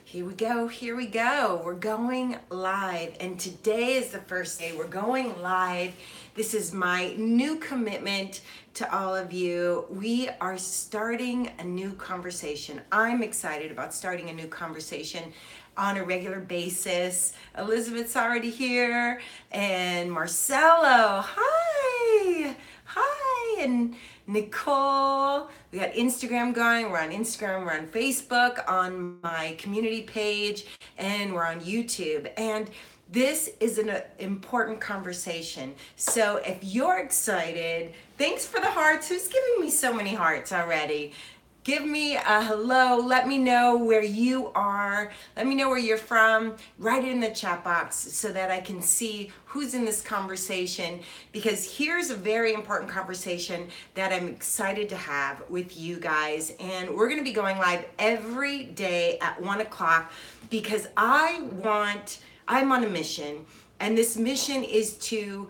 Here we go, here we go. We're going live, and today is the first day we're going live. This is my new commitment to all of you. We are starting a new conversation. I'm excited about starting a new conversation on a regular basis. Elizabeth's already here, and Marcelo, hi. Hi, and Nicole. We got Instagram going. We're on Instagram, we're on Facebook, on my community page, and we're on YouTube. And this is an important conversation. So if you're excited, thanks for the hearts. Who's giving me so many hearts already? Give me a hello. Let me know where you are. Let me know where you're from. Write it in the chat box so that I can see who's in this conversation, because here's a very important conversation that I'm excited to have with you guys. And we're going to be going live every day at 1 o'clock because I'm on a mission. And this mission is to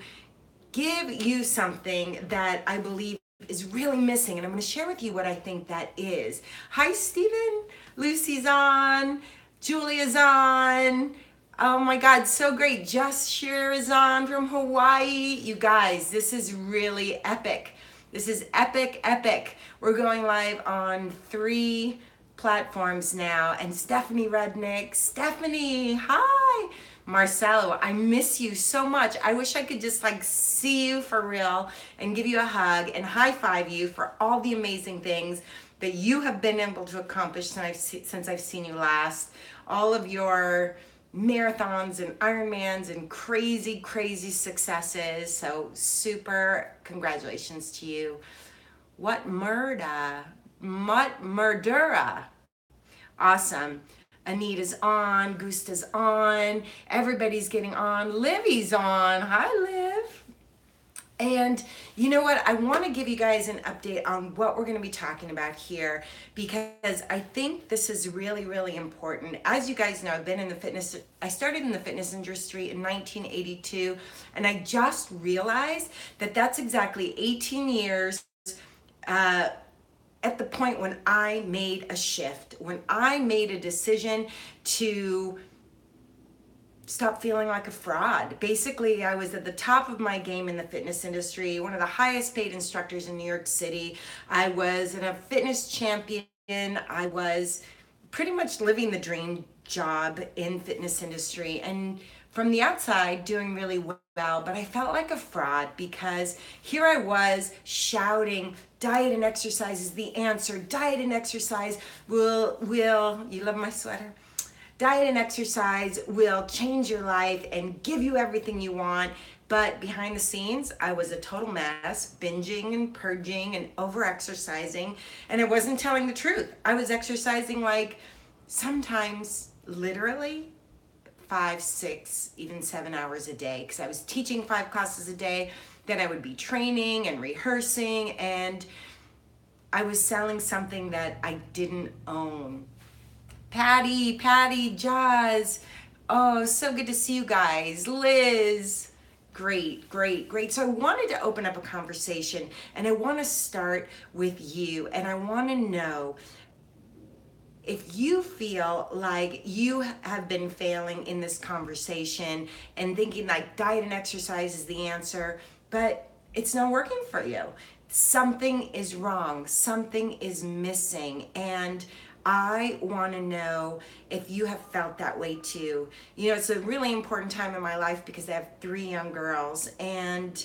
give you something that I believe is really missing, and I'm going to share with you what I think that is. Hi, Stephen. Lucy's on. Julia's on. Oh my God, so great. Just Share is on from Hawaii. You guys, this is really epic. This is epic, epic. We're going live on 3 platforms now. And Stephanie Rudnick. Stephanie, hi. Marcelo, I miss you so much. I wish I could just see you for real and give you a hug and high five you for all the amazing things that you have been able to accomplish since I've seen you last. All of your marathons and Ironmans and crazy, crazy successes. So super congratulations to you. What murdera. Awesome. Anita's on, Gusta's on, everybody's getting on, Livy's on. Hi, Liv. And you know what? I want to give you guys an update on what we're going to be talking about here, because I think this is really, really important. As you guys know, I started in the fitness industry in 1982, and I just realized that that's exactly 18 years at the point when I made a shift, when I made a decision to stop feeling like a fraud. Basically, I was at the top of my game in the fitness industry, one of the highest paid instructors in New York City. I was a fitness champion. I was pretty much living the dream job in fitness industry, and from the outside doing really well, but I felt like a fraud because here I was shouting, diet and exercise is the answer. Diet and exercise will, you love my sweater? Diet and exercise will change your life and give you everything you want. But behind the scenes, I was a total mess, binging and purging and over-exercising, and I wasn't telling the truth. I was exercising sometimes literally 5, 6, even 7 hours a day, because I was teaching 5 classes a day. Then I would be training and rehearsing, and I was selling something that I didn't own. Patty, Jazz. Oh, so good to see you guys. Liz. Great, great, great. So I wanted to open up a conversation, and I want to start with you, and I want to know if you feel like you have been failing in this conversation and thinking diet and exercise is the answer, but it's not working for you. Something is wrong, something is missing, and I want to know if you have felt that way too. You know, it's a really important time in my life because I have 3 young girls, and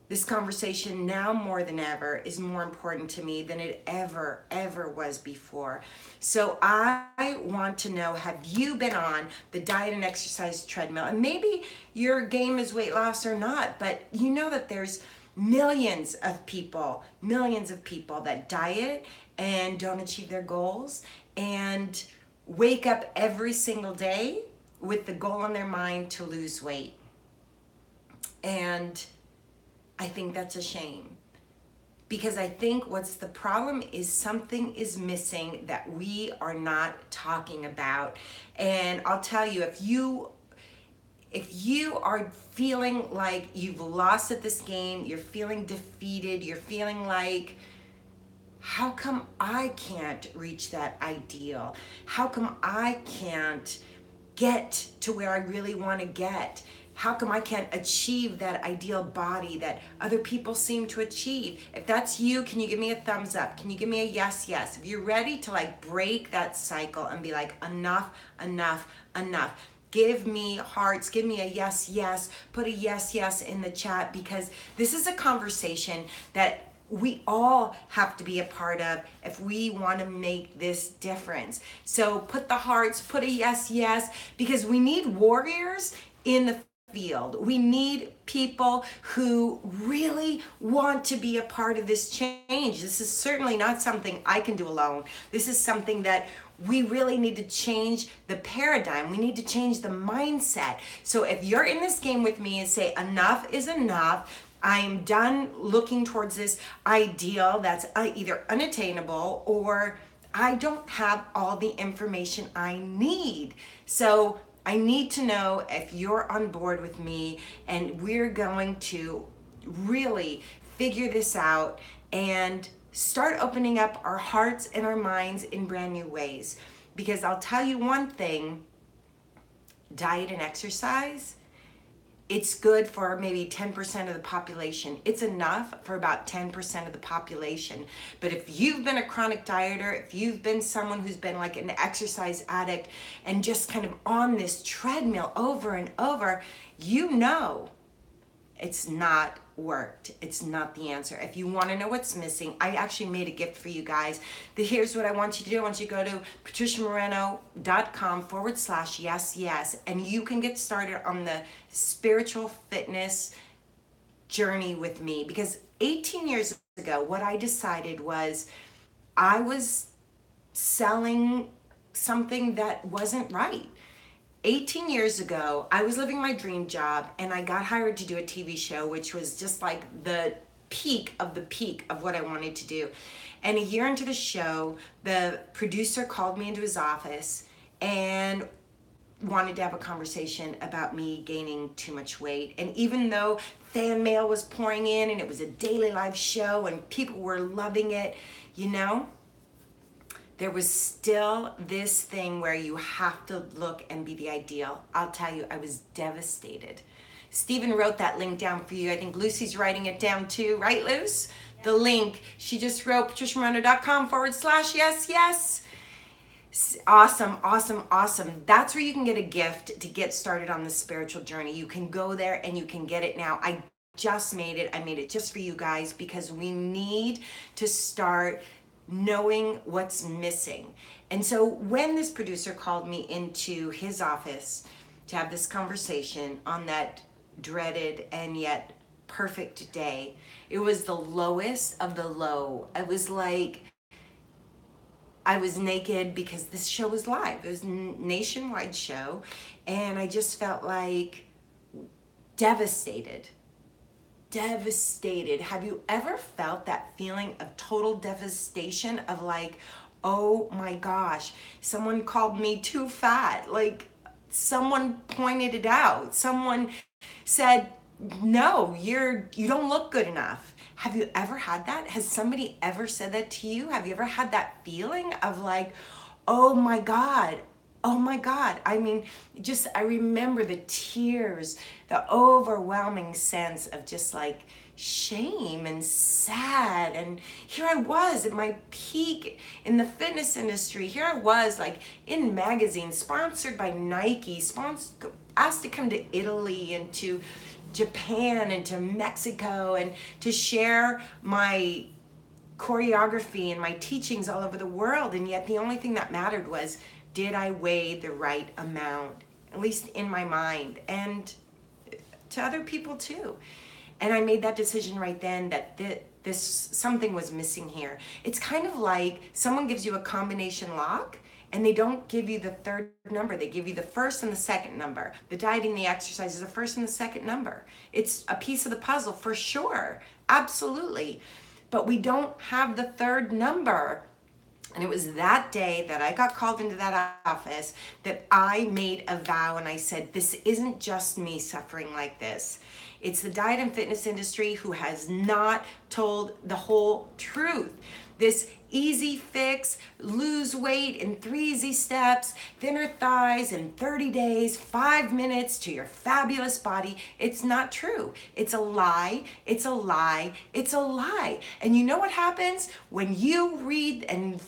this conversation now more than ever is more important to me than it ever was before. So I want to know, have you been on the diet and exercise treadmill? And maybe your game is weight loss or not, but you know that there's millions of people that diet and don't achieve their goals and wake up every single day with the goal in their mind to lose weight. And I think that's a shame, because I think what's the problem is something is missing that we are not talking about. And I'll tell you, if you are feeling like you've lost at this game, you're feeling defeated, you're feeling like how come I can't reach that ideal? How come I can't get to where I really want to get? How come I can't achieve that ideal body that other people seem to achieve? If that's you, can you give me a thumbs up? Can you give me a yes, yes? If you're ready to like break that cycle and be like, enough, enough, enough. Give me hearts, give me a yes, yes. Put a yes, yes in the chat, because this is a conversation that we all have to be a part of if we want to make this difference. So put the hearts, put a yes, yes, because we need warriors in the field. We need people who really want to be a part of this change. This is certainly not something I can do alone. This is something that we really need to change the paradigm. We need to change the mindset. So if you're in this game with me and say, enough is enough, I am done looking towards this ideal that's either unattainable or I don't have all the information I need. So I need to know if you're on board with me, and we're going to really figure this out and start opening up our hearts and our minds in brand new ways. Because I'll tell you one thing, diet and exercise, it's good for maybe 10% of the population. It's enough for about 10% of the population. But if you've been a chronic dieter, if you've been someone who's been like an exercise addict and just kind of on this treadmill over and over, you know it's not worked. It's not the answer. If you want to know what's missing, I actually made a gift for you guys. Here's what I want you to do. I want you to go to patriciamoreno.com/yes, yes, and you can get started on the spiritual fitness journey with me. Because 18 years ago, what I decided was I was selling something that wasn't right. 18 years ago, I was living my dream job and I got hired to do a TV show, which was just like the peak of what I wanted to do. And a year into the show, the producer called me into his office and wanted to have a conversation about me gaining too much weight. And even though fan mail was pouring in and it was a daily live show and people were loving it, you know, there was still this thing where you have to look and be the ideal. I'll tell you, I was devastated. Stephen wrote that link down for you. I think Lucy's writing it down too, right, Luce? Yeah. The link, she just wrote patriciamoreno.com/yes, yes. Awesome, awesome, awesome. That's where you can get a gift to get started on the spiritual journey. You can go there and you can get it now. I just made it. I made it just for you guys because we need to start knowing what's missing. And so when this producer called me into his office to have this conversation on that dreaded and yet perfect day, it was the lowest of the low. It was like I was naked because this show was live. It was a nationwide show, and I just felt like devastated. Have you ever felt that feeling of total devastation of like, oh my gosh, someone called me too fat, like someone pointed it out, someone said, no, you don't look good enough. Have you ever had that? Has somebody ever said that to you? Have you ever had that feeling of like, oh my God, oh my God. I mean, just, I remember the tears, the overwhelming sense of just like shame and sad. And here I was at my peak in the fitness industry. Here I was like in magazines, sponsored by Nike, asked to come to Italy and to Japan and to Mexico and to share my choreography and my teachings all over the world. And yet the only thing that mattered was, did I weigh the right amount, at least in my mind, and to other people too. And I made that decision right then that this something was missing here. It's kind of like someone gives you a combination lock and they don't give you the third number. They give you the first and the second number. The diet and the exercise is the first and the second number. It's a piece of the puzzle for sure, absolutely. But we don't have the third number. And it was that day that I got called into that office that I made a vow and I said, this isn't just me suffering like this. It's the diet and fitness industry who has not told the whole truth. this easy fix, lose weight in 3 easy steps, thinner thighs in 30 days, 5 minutes to your fabulous body. It's not true. It's a lie. It's a lie. It's a lie. And you know what happens when you read and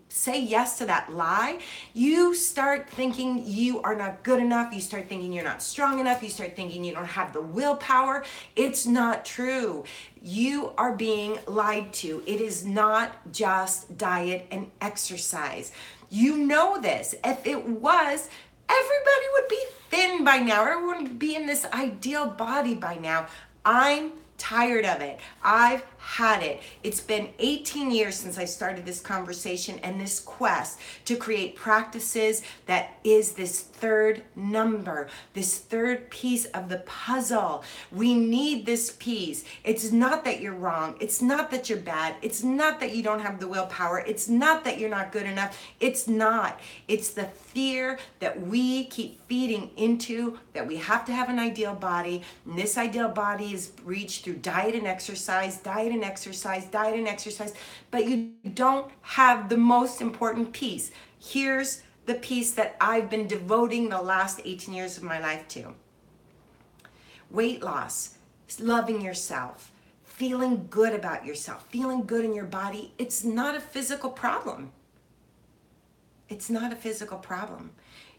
say yes to that lie? You start thinking you are not good enough. You start thinking you're not strong enough. You start thinking you don't have the willpower. It's not true. You are being lied to. It is not just diet and exercise. You know this. If it was, everybody would be thin by now. Everyone would be in this ideal body by now. I'm tired of it. I've had it. It's been 18 years since I started this conversation and this quest to create practices that is this third number, this third piece of the puzzle. We need this piece. It's not that you're wrong. It's not that you're bad. It's not that you don't have the willpower. It's not that you're not good enough. It's not. It's the fear that we keep feeding into that we have to have an ideal body. And this ideal body is reached through diet and exercise, diet and exercise, diet and exercise, but you don't have the most important piece. Here's the piece that I've been devoting the last 18 years of my life to. Weight loss, loving yourself, feeling good about yourself, feeling good in your body. It's not a physical problem. It's not a physical problem.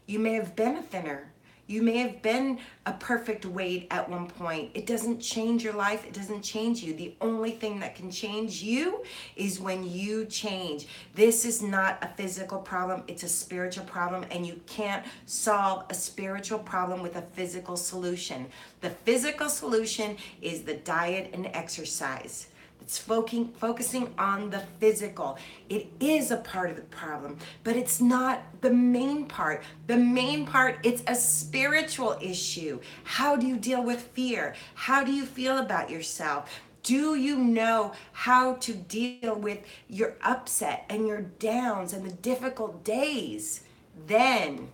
You may have been a thinner. You may have been a perfect weight at one point. It doesn't change your life. It doesn't change you. The only thing that can change you is when you change. This is not a physical problem. It's a spiritual problem, and you can't solve a spiritual problem with a physical solution. The physical solution is the diet and exercise. It's focusing on the physical. It is a part of the problem, but it's not the main part. The main part, it's a spiritual issue. How do you deal with fear? How do you feel about yourself? Do you know how to deal with your upset and your downs and the difficult days? Then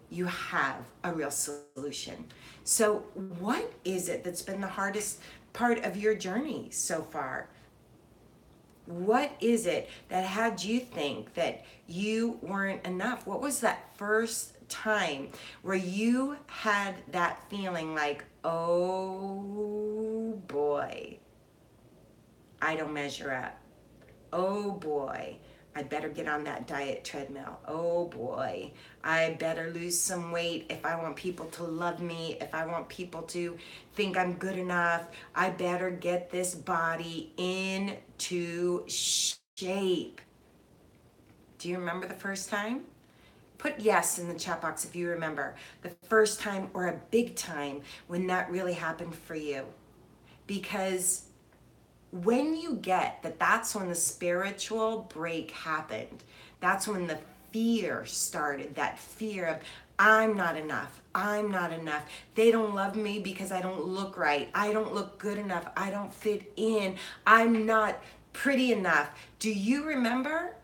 you have a real solution. So what is it that's been the hardest part of your journey so far? What is it that had you think that you weren't enough? What was that first time where you had that feeling like, oh boy, I don't measure up. Oh boy, I better get on that diet treadmill. Oh boy, I better lose some weight if I want people to love me, if I want people to think I'm good enough. I better get this body into shape. Do you remember the first time? Put yes in the chat box if you remember the first time or a big time when that really happened for you. Because when you get that, that's when the spiritual break happened. That's when the fear started, that fear of I'm not enough. I'm not enough. They don't love me because I don't look right. I don't look good enough. I don't fit in. I'm not pretty enough. Do you remember?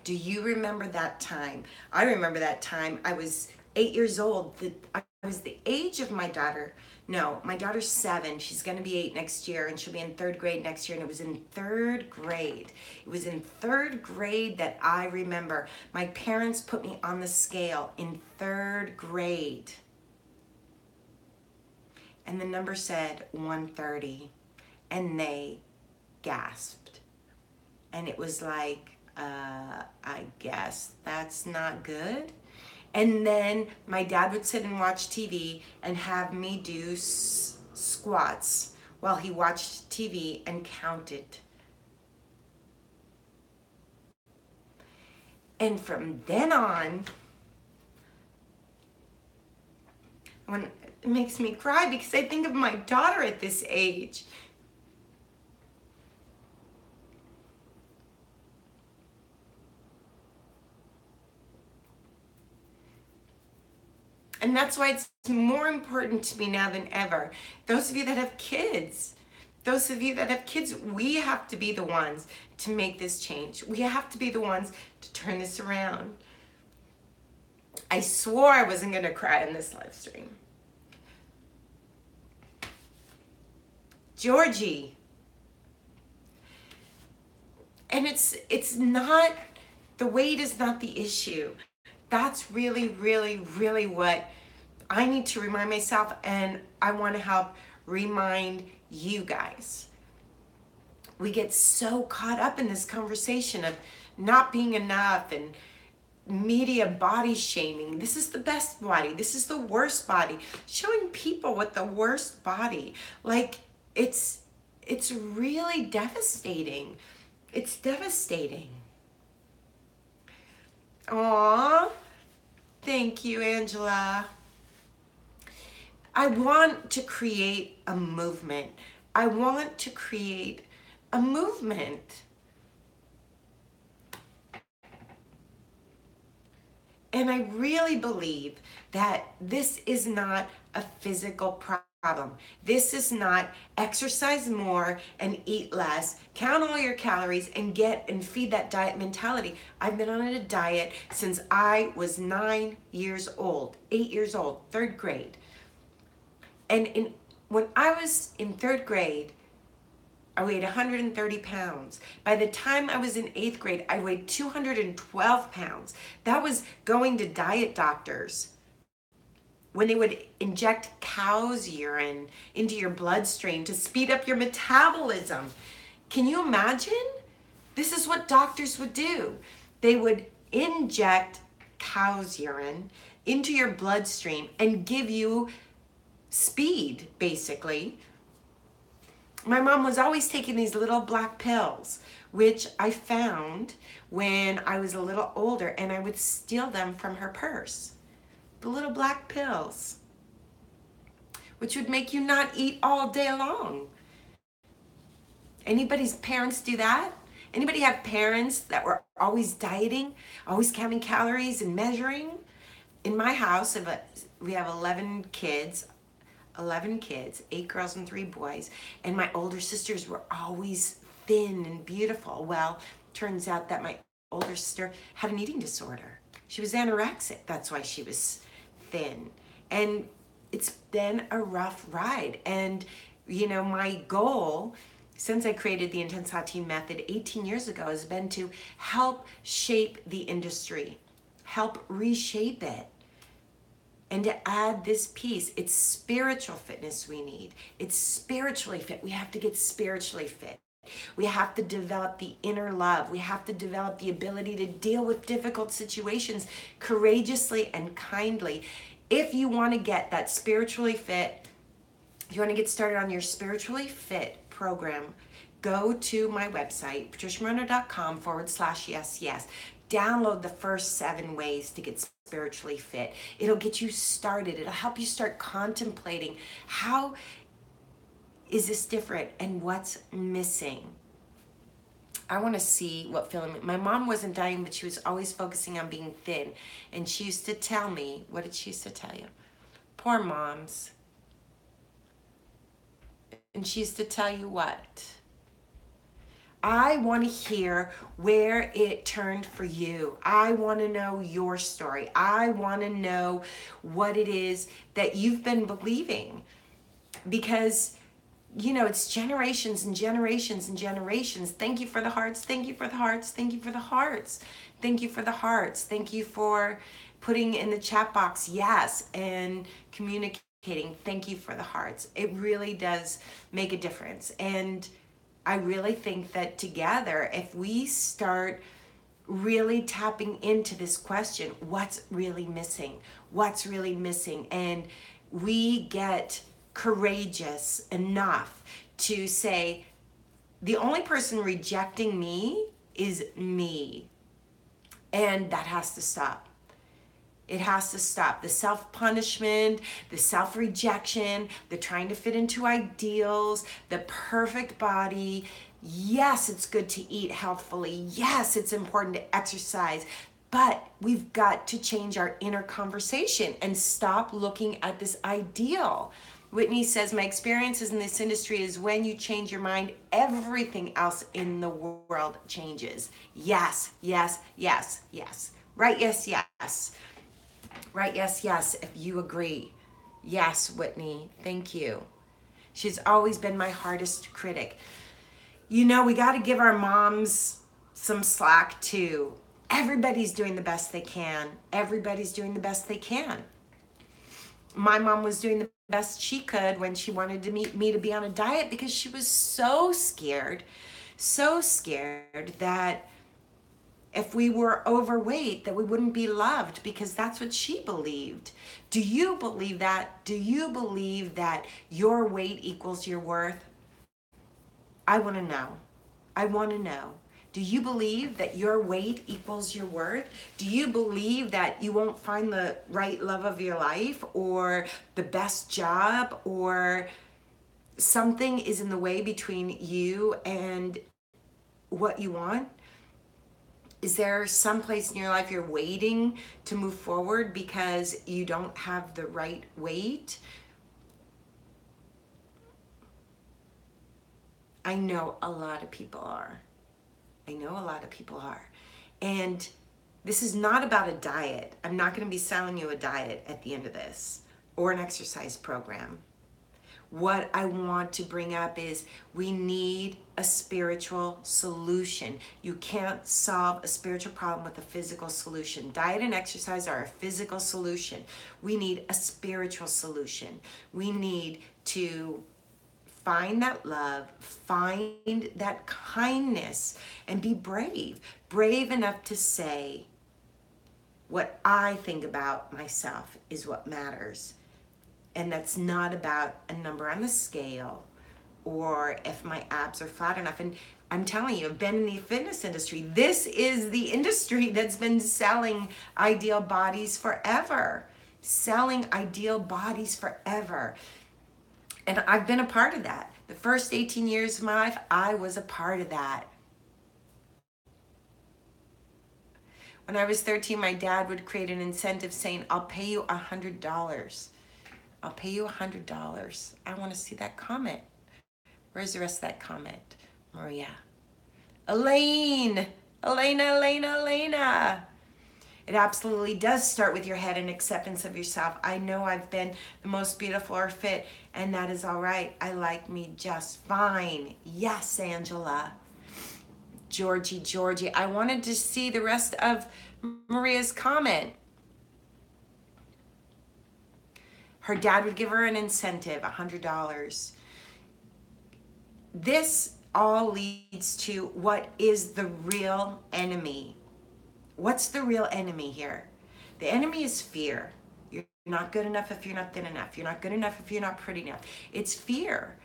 Do you remember that time? I remember that time. I was 8 years old. I was the age of my daughter. No, my daughter's 7. She's going to be 8 next year, and she'll be in 3rd grade next year. And it was in 3rd grade. It was in 3rd grade that I remember. My parents put me on the scale in 3rd grade. And the number said 130. And they gasped. And it was like, I guess that's not good. And then my dad would sit and watch TV and have me do squats while he watched TV and counted. And from then on, when it makes me cry because I think of my daughter at this age. And that's why it's more important to me now than ever. Those of you that have kids, we have to be the ones to make this change. We have to be the ones to turn this around. I swore I wasn't going to cry in this live stream. Georgie. And it's not, the weight is not the issue. That's really, really, really what I need to remind myself, and I want to help remind you guys. We get so caught up in this conversation of not being enough and media body shaming. This is the best body. This is the worst body. Showing people what the worst body. Like, it's really devastating. It's devastating. Aw, thank you, Angela. I want to create a movement. I want to create a movement. And I really believe that this is not a physical problem. This is not exercise more and eat less, count all your calories and feed that diet mentality. I've been on a diet since I was 8 years old, 3rd grade. And when I was in 3rd grade, I weighed 130 pounds. By the time I was in 8th grade, I weighed 212 pounds. That was going to diet doctors when they would inject cow's urine into your bloodstream to speed up your metabolism. Can you imagine? This is what doctors would do. They would inject cow's urine into your bloodstream and give you speed, basically. My mom was always taking these little black pills, which I found when I was a little older, and I would steal them from her purse. The little black pills, which would make you not eat all day long. Anybody's parents do that? Anybody have parents that were always dieting, always counting calories and measuring? In my house, we have 11 kids, 8 girls and 3 boys, and my older sisters were always thin and beautiful. Well, turns out that my older sister had an eating disorder. She was anorexic. That's why she was thin. And it's been a rough ride. And, my goal since I created the Intensity Method 18 years ago has been to help shape the industry, help reshape it. And to add this piece, it's spiritual fitness we need. It's spiritually fit. We have to get spiritually fit. We have to develop the inner love. We have to develop the ability to deal with difficult situations courageously and kindly. If you want to get that spiritually fit, if you want to get started on your spiritually fit program, go to my website, patriciamoreno.com/yes. Download the first 7 ways to get spiritually fit. It'll get you started. It'll help you start contemplating, how is this different and what's missing? I want to see what feeling. My mom wasn't dieting, but she was always focusing on being thin. And she used to tell me, what did she used to tell you? Poor moms. And she used to tell you what? I want to hear where it turned for you. I want to know your story. I want to know what it is that you've been believing. Because, it's generations and generations and generations. Thank you for the hearts. Thank you for the hearts. Thank you for the hearts. Thank you for the hearts. Thank you for putting in the chat box yes and communicating. Thank you for the hearts. It really does make a difference. And I really think that together, if we start really tapping into this question, what's really missing? What's really missing? And we get courageous enough to say, the only person rejecting me is me. And that has to stop. It has to stop. The self-punishment, the self-rejection, the trying to fit into ideals, the perfect body. Yes, it's good to eat healthfully. Yes, it's important to exercise. But we've got to change our inner conversation and stop looking at this ideal. Whitney says, my experiences in this industry is when you change your mind, everything else in the world changes. Yes, yes, yes, yes. Right, yes, yes. Right, yes, yes, if you agree. Yes, Whitney, thank you. She's always been my hardest critic. We got to give our moms some slack too. Everybody's doing the best they can. Everybody's doing the best they can. My mom was doing the best she could when she wanted to meet me to be on a diet because she was so scared that if we were overweight that we wouldn't be loved, because that's what she believed. Do you believe that? Do you believe that your weight equals your worth? I want to know. I want to know. Do you believe that your weight equals your worth? Do you believe that you won't find the right love of your life or the best job, or something is in the way between you and what you want? Is there some place in your life you're waiting to move forward because you don't have the right weight? I know a lot of people are. I know a lot of people are. And this is not about a diet. I'm not going to be selling you a diet at the end of this, or an exercise program. What I want to bring up is we need a spiritual solution. You can't solve a spiritual problem with a physical solution. Diet and exercise are a physical solution. We need a spiritual solution. We need to find that love, find that kindness, and be brave. Brave enough to say, what I think about myself is what matters. And that's not about a number on the scale or if my abs are flat enough. And I'm telling you, I've been in the fitness industry. This is the industry that's been selling ideal bodies forever. Selling ideal bodies forever. And I've been a part of that. The first 18 years of my life, I was a part of that. When I was 13, my dad would create an incentive saying, I'll pay you $100. I'll pay you $100. I want to see that comment. Where's the rest of that comment? Maria. Elaine. Elena. It absolutely does start with your head and acceptance of yourself. I know I've been the most beautiful or fit, and that is all right. I like me just fine. Yes, Angela. Georgie. I wanted to see the rest of Maria's comment. Her dad would give her an incentive, $100. This all leads to what is the real enemy. What's the real enemy here? The enemy is fear. You're not good enough if you're not thin enough. You're not good enough if you're not pretty enough. It's fear.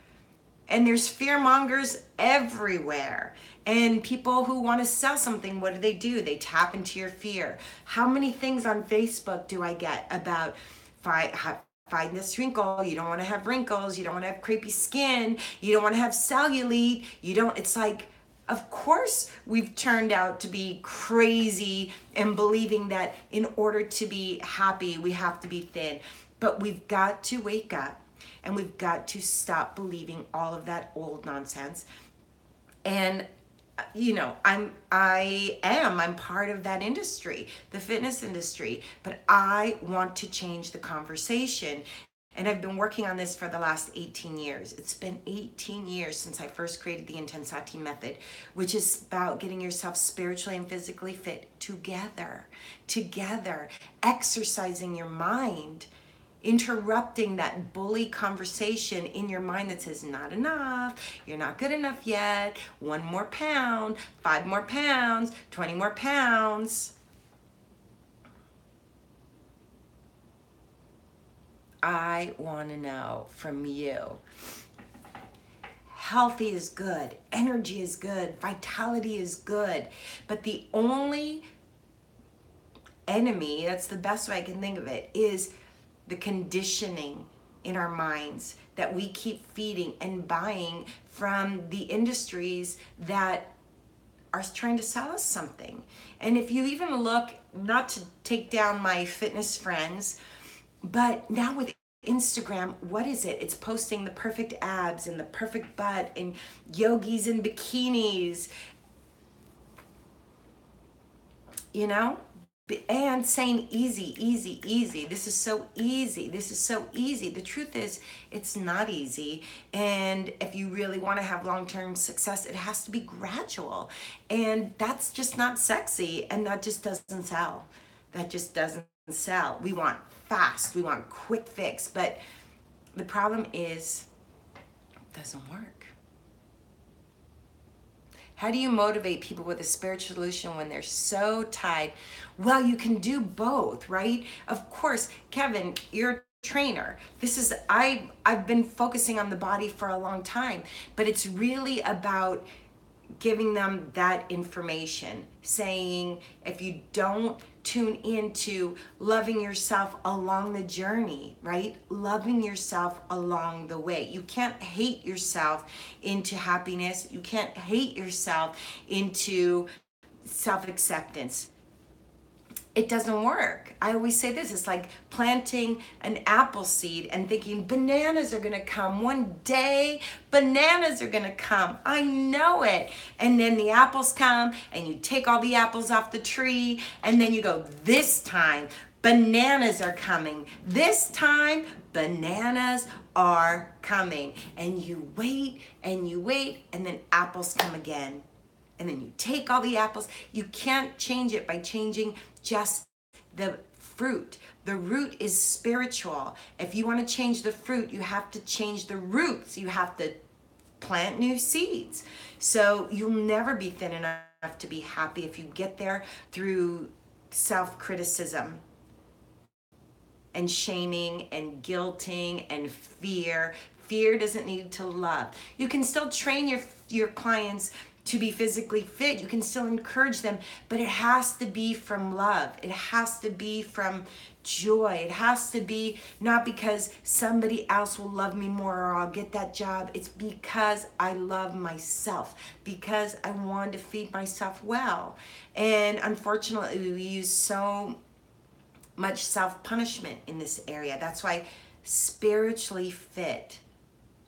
And there's fear mongers everywhere. And people who want to sell something, what do? They tap into your fear. How many things on Facebook do I get about find this wrinkle, you don't want to have wrinkles, you don't want to have crepey skin, you don't want to have cellulite, it's like, of course we've turned out to be crazy and believing that in order to be happy, we have to be thin. But we've got to wake up and we've got to stop believing all of that old nonsense. And I'm part of that industry, the fitness industry, but I want to change the conversation. And I've been working on this for the last 18 years. It's been 18 years since I first created the Intensati method, which is about getting yourself spiritually and physically fit together, exercising your mind, interrupting that bully conversation in your mind that says, not enough, you're not good enough yet, 1 more pound, 5 more pounds, 20 more pounds. I want to know from you. Healthy is good, energy is good, vitality is good, but the only enemy, that's the best way I can think of it, is the conditioning in our minds that we keep feeding and buying from the industries that are trying to sell us something. And if you even look, not to take down my fitness friends, but now with Instagram, what is it? It's posting the perfect abs and the perfect butt and yogis in bikinis. And saying easy, easy, easy. This is so easy. This is so easy. The truth is, it's not easy. And if you really want to have long term success, it has to be gradual. And that's just not sexy. And that just doesn't sell. That just doesn't sell. We want fast, we want quick fix. But the problem is, it doesn't work. How do you motivate people with a spiritual solution when they're so tied? Well, you can do both, right? Of course, Kevin, you're a trainer. I've been focusing on the body for a long time, but it's really about giving them that information, saying if you don't tune into loving yourself along the journey, right? Loving yourself along the way. You can't hate yourself into happiness. You can't hate yourself into self-acceptance. It doesn't work. I always say this, it's like planting an apple seed and thinking bananas are gonna come. One day, bananas are gonna come. I know it. And then the apples come and you take all the apples off the tree and then you go, this time, bananas are coming. This time, bananas are coming. And you wait and you wait and then apples come again. And then you take all the apples. You can't change it by changing just the fruit. The root is spiritual. If you want to change the fruit, you have to change the roots. You have to plant new seeds. So you'll never be thin enough to be happy if you get there through self-criticism and shaming and guilting and fear. Fear doesn't need to love. You can still train your clients to be physically fit. You can still encourage them, but it has to be from love. It has to be from joy. It has to be not because somebody else will love me more or I'll get that job. It's because I love myself, because I want to feed myself well. And unfortunately, we use so much self-punishment in this area. That's why spiritually fit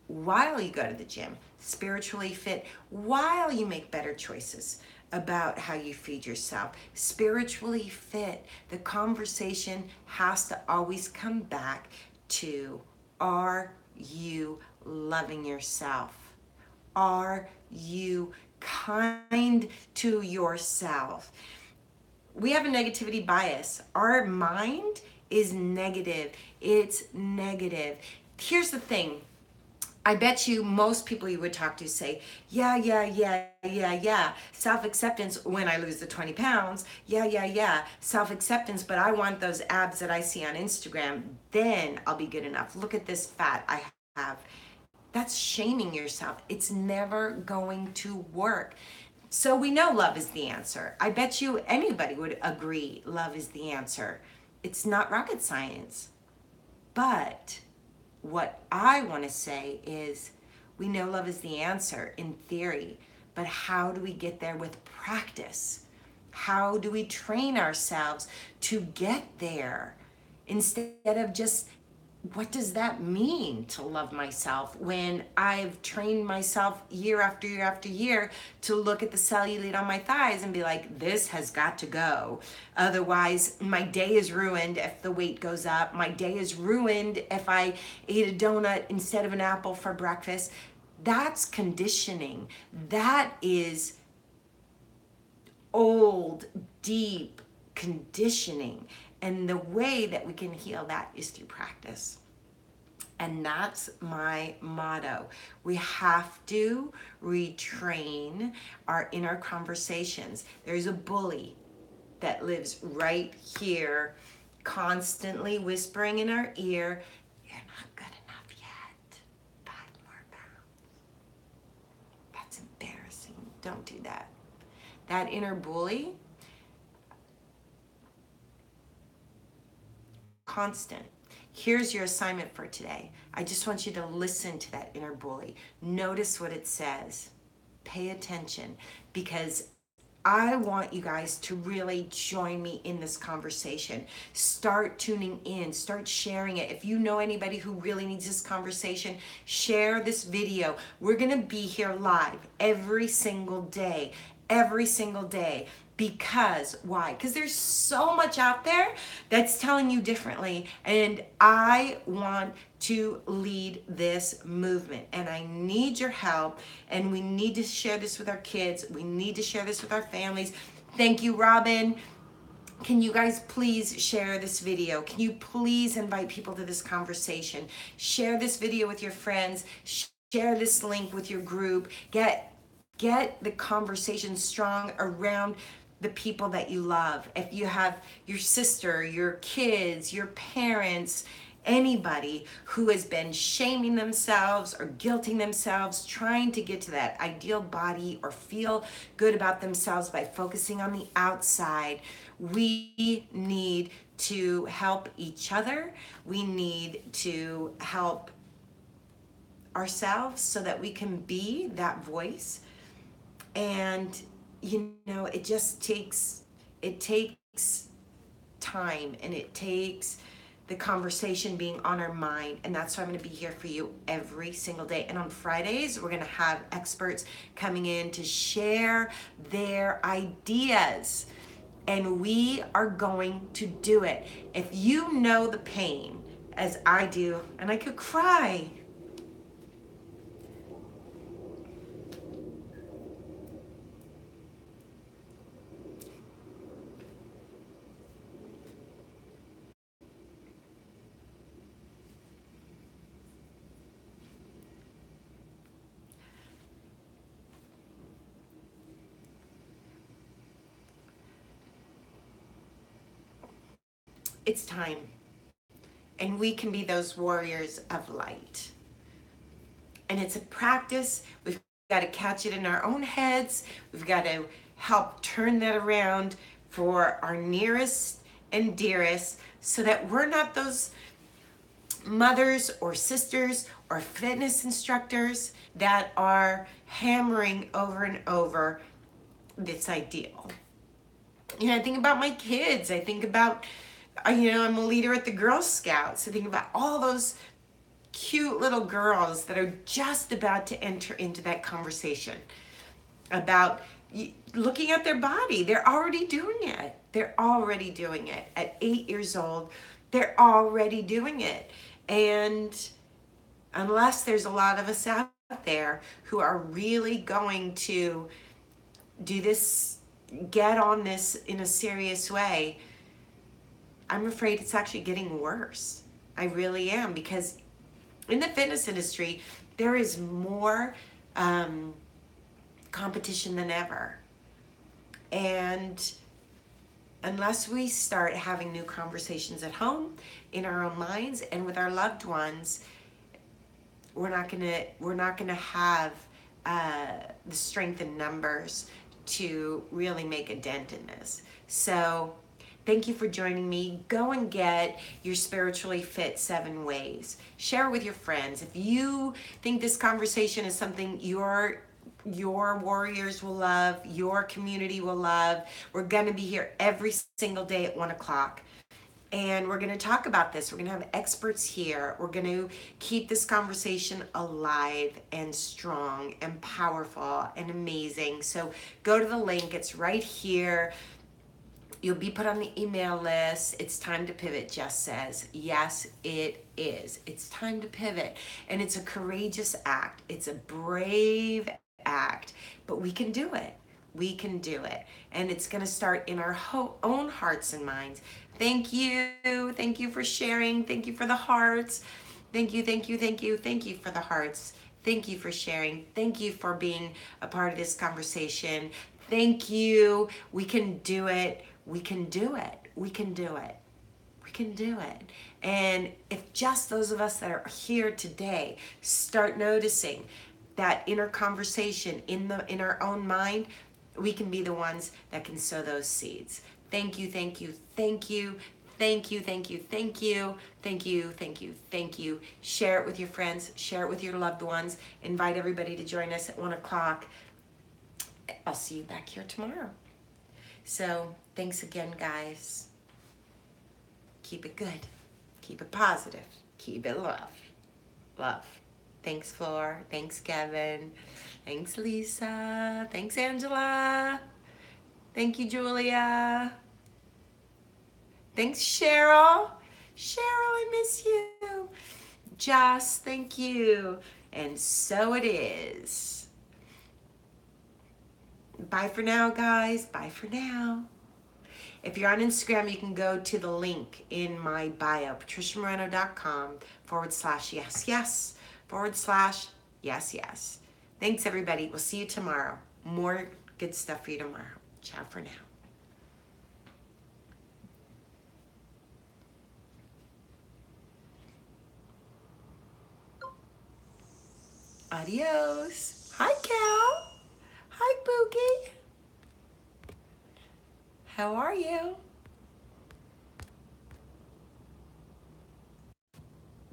while you go to the gym, spiritually fit while you make better choices about how you feed yourself, spiritually fit. The conversation has to always come back to, are you loving yourself? Are you kind to yourself? We have a negativity bias. Our mind is negative. It's negative. Here's the thing. I bet you most people you would talk to say, yeah. Self-acceptance when I lose the 20 pounds. Yeah. Self-acceptance, but I want those abs that I see on Instagram. Then I'll be good enough. Look at this fat I have. That's shaming yourself. It's never going to work. So we know love is the answer. I bet you anybody would agree love is the answer. It's not rocket science. But what I want to say is we know love is the answer in theory, but how do we get there with practice? How do we train ourselves to get there instead of just, what does that mean to love myself when I've trained myself year after year after year to look at the cellulite on my thighs and be like, this has got to go. Otherwise, my day is ruined if the weight goes up. My day is ruined if I ate a donut instead of an apple for breakfast. That's conditioning. That is old, deep conditioning. And the way that we can heal that is through practice. And that's my motto. We have to retrain our inner conversations. There's a bully that lives right here, constantly whispering in our ear, you're not good enough yet. 5 more pounds. That's embarrassing. Don't do that. That inner bully, constant. Here's your assignment for today. I just want you to listen to that inner bully. Notice what it says. Pay attention, because I want you guys to really join me in this conversation. Start tuning in, start sharing it. If you know anybody who really needs this conversation, share this video. We're gonna be here live every single day. Because why? Because there's so much out there that's telling you differently, and I want to lead this movement, and I need your help, and we need to share this with our kids. We need to share this with our families. Thank you, Robin. Can you guys please share this video? Can you please invite people to this conversation? Share this video with your friends. Share this link with your group. Get the conversation strong around the people that you love. If you have your sister, your kids, your parents, anybody who has been shaming themselves or guilting themselves, trying to get to that ideal body or feel good about themselves by focusing on the outside, we need to help each other. We need to help ourselves so that we can be that voice. And it just takes time, and it takes the conversation being on our mind. And that's why I'm going to be here for you every single day. And on Fridays, we're going to have experts coming in to share their ideas, and we are going to do it. If you know the pain as I do, and I could cry. It's time. And we can be those warriors of light. And it's a practice. We've got to catch it in our own heads. We've got to help turn that around for our nearest and dearest, so that we're not those mothers or sisters or fitness instructors that are hammering over and over this ideal. I think about my kids. I think about, I'm a leader at the Girl Scouts. I think about all those cute little girls that are just about to enter into that conversation about looking at their body. They're already doing it. They're already doing it. At 8 years old, they're already doing it. And unless there's a lot of us out there who are really going to do this, get on this in a serious way, I'm afraid it's actually getting worse. I really am, because in the fitness industry, there is more competition than ever. And unless we start having new conversations at home, in our own minds, and with our loved ones, we're not gonna have the strength in numbers to really make a dent in this. So thank you for joining me. Go and get your Spiritually Fit 7 Ways. Share it with your friends. If you think this conversation is something your warriors will love, your community will love, we're going to be here every single day at 1 o'clock. And we're going to talk about this. We're going to have experts here. We're going to keep this conversation alive and strong and powerful and amazing. So go to the link. It's right here. You'll be put on the email list. It's time to pivot, Jess says. Yes, it is. It's time to pivot. And it's a courageous act. It's a brave act. But we can do it. We can do it. And it's going to start in our own hearts and minds. Thank you. Thank you for sharing. Thank you for the hearts. Thank you, thank you, thank you, thank you for the hearts. Thank you for sharing. Thank you for being a part of this conversation. Thank you. We can do it. We can do it. We can do it. We can do it. And if just those of us that are here today start noticing that inner conversation in our own mind, we can be the ones that can sow those seeds. Thank you, thank you, thank you, thank you, thank you, thank you, thank you, thank you, thank you. Share it with your friends, share it with your loved ones. Invite everybody to join us at 1 o'clock. I'll see you back here tomorrow. So thanks again, guys. Keep it good. Keep it positive. Keep it love. Love. Thanks, Flor. Thanks, Kevin. Thanks, Lisa. Thanks, Angela. Thank you, Julia. Thanks, Cheryl. Cheryl, I miss you. Joss, thank you. And so it is. Bye for now, guys. Bye for now. If you're on Instagram, you can go to the link in my bio, patriciamoreno.com/yes, yes, yes. Thanks, everybody. We'll see you tomorrow. More good stuff for you tomorrow. Ciao for now. Adios. Hi, Cal. Hi, Boogie. How are you?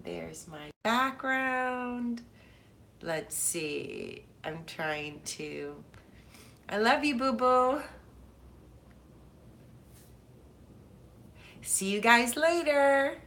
There's my background. Let's see. I'm trying to. I love you, boo boo. See you guys later.